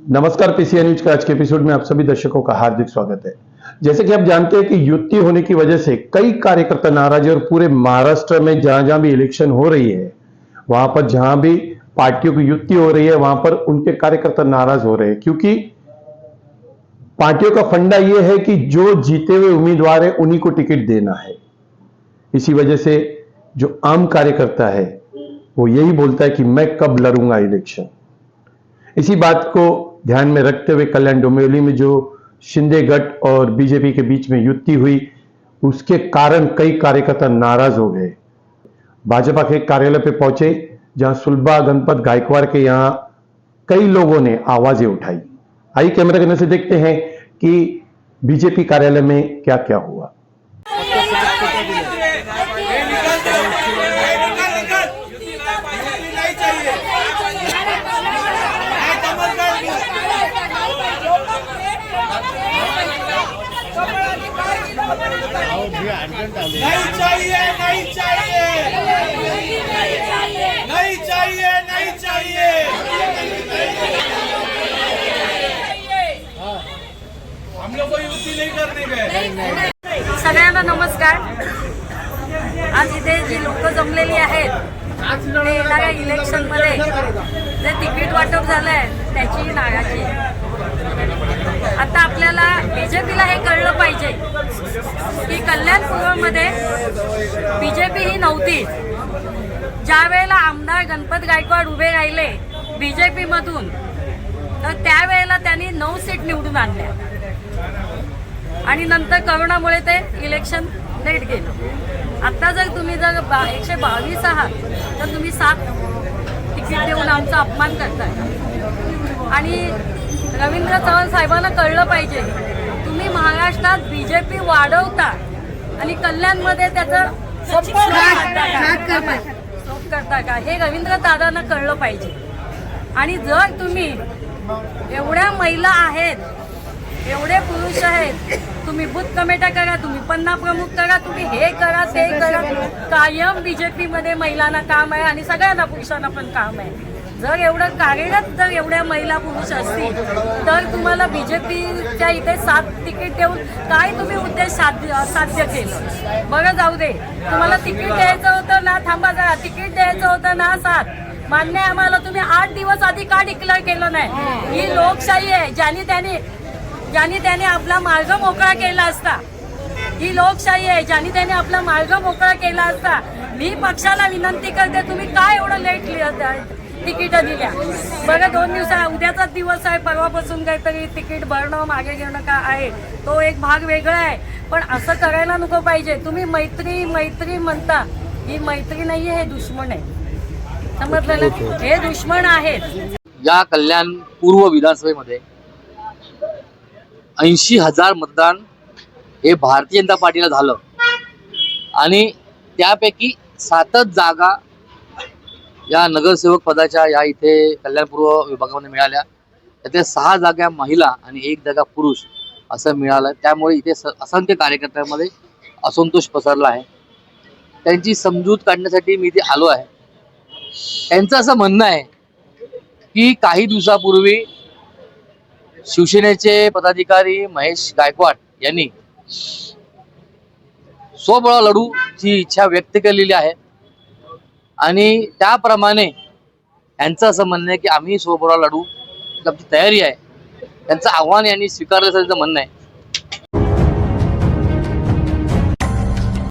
नमस्कार, PCN news के आज के episode में आप सभी दर्शकों का हार्दिक स्वागत है। जैसे कि आप जानते हैं कि युति होने की वजह से कई कार्यकर्ता नाराज है और पूरे महाराष्ट्र में जहां जहां भी इलेक्शन हो रही है, वहां पर जहां भी पार्टियों की युति हो रही है, वहां पर उनके कार्यकर्ता नाराज हो रहे हैं, क्योंकि पार्टियों का फंडा यह है कि जो जीते हुए उम्मीदवार है उन्हीं को टिकट देना है। इसी वजह से जो आम कार्यकर्ता है वो यही बोलता है कि मैं कब लड़ूंगा इलेक्शन। इसी बात को ध्यान में रखते हुए कल्याण डोंबिवली में जो शिंदे गट और बीजेपी के बीच में युति हुई, उसके कारण कई कार्यकर्ता नाराज हो गए। भाजपा के कार्यालय पे पहुंचे, जहां सुलभा गणपत गायकवाड़ के यहां कई लोगों ने आवाजें उठाई। आइए कैमरा के से देखते हैं कि बीजेपी कार्यालय में क्या क्या हुआ। नहीं चाहिए, नहीं चाहिए, नहीं चाहिए, नहीं चाहिए। हम लोग को युती नहीं करने गए। सगळ्यांना नमस्कार। आज इथे जी लोक जमलेली आहेत ते येणाऱ्या इलेक्शन मध्ये जे तिकीट वाटप झालंय त्याची नाराजी आहे। आता आपल्याला बीजेपीला हे कळलं पाहिजे की कल्याणपूरमध्ये बीजेपी ही नव्हती। ज्या वेळेला आमदार गणपत गायकवाड उभे राहिले बीजेपी मधून, तर त्यावेळेला त्यांनी 9 सीट निवडून आणल्या आणि नंतर कोरोनामुळे ते इलेक्शन लेट गेलं। आता जर तुम्ही 122 आहात तर तुम्ही 7 तिकीट देऊन आमचा अपमान करताय। आणि रवींद्र चव्हाण साहेबांना कळलं पाहिजे, तुम्ही महाराष्ट्रात बीजेपी वाढवता आणि कल्याणमध्ये त्याचं सोप करता का, हे रवींद्र दादांना कळलं पाहिजे। आणि जर तुम्ही एवढ्या महिला आहेत, एवढे पुरुष आहेत, तुम्ही बूथ कमिट्या करा, तुम्ही पन्ना प्रमुख करा, तुम्ही हे करा ते करा, कायम बीजेपी मध्ये महिलांना काम आहे आणि सगळ्यांना पुरुषांना पण काम आहे। जर एवढं कार्यरत जर एवढ्या महिला पुरुष असतील तर तुम्हाला बीजेपीच्या इथे 7 तिकीट देऊन काय तुम्ही उद्देश साध्य केलं? बरं जाऊ दे, तुम्हाला तिकीट द्यायचं होतं ना, थांबा जरा, तिकीट द्यायचं होतं ना 7 मान्य आहे आम्हाला, तुम्ही 8 दिवस आधी का डिक्लेअर केलं नाही? ही लोकशाही आहे, ज्याने त्याने आपला मार्ग मोकळा केला असता। ही लोकशाही आहे, ज्याने त्याने आपला मार्ग मोकळा केला असता। मी पक्षाला विनंती करते, तुम्ही काय एवढं लेट तिकीट दिल्या? बरं 2 दिवस, उद्याचा दिवस आहे, परवापासून काहीतरी तिकीट भरणं मागे घेणं का आहे, तो एक भाग वेगळा आहे, पण असं करायला नको पाहिजे। तुम्ही मैत्री मैत्री म्हणता, ही मैत्री नाहीये, हे दुश्मन आहे, समजलं ना? हे दुश्मन आहेत। या कल्याण पूर्व विधानसभेमध्ये 80,000 मतदान हे भारतीय जनता पार्टीला झालं आणि त्यापैकी 7 जागा या नगरसेवक पदाच्या या इथे कल्याणपूर्व विभागामध्ये मिळाल्या। त्यातल्या 6 जागा महिला आणि 1 जागा पुरुष असं मिळालं। त्यामुळे इथे असंख्य कार्यकर्त्यांमध्ये असंतोष पसरला आहे। त्यांची समजूत काढण्यासाठी मी इथे आलो आहे। त्यांचं असं म्हणणं आहे की काही दिवसापूर्वी शिवसेनेचे पदाधिकारी महेश गायकवाड यांनी स्वबळ लढूची इच्छा व्यक्त केलेली आहे आणि त्याप्रमाणे यांचं असं म्हणणं आहे की आम्ही स्वबळ लढू, आमची तयारी आहे। त्यांचं आव्हान यांनी स्वीकारलं असं म्हणणं आहे।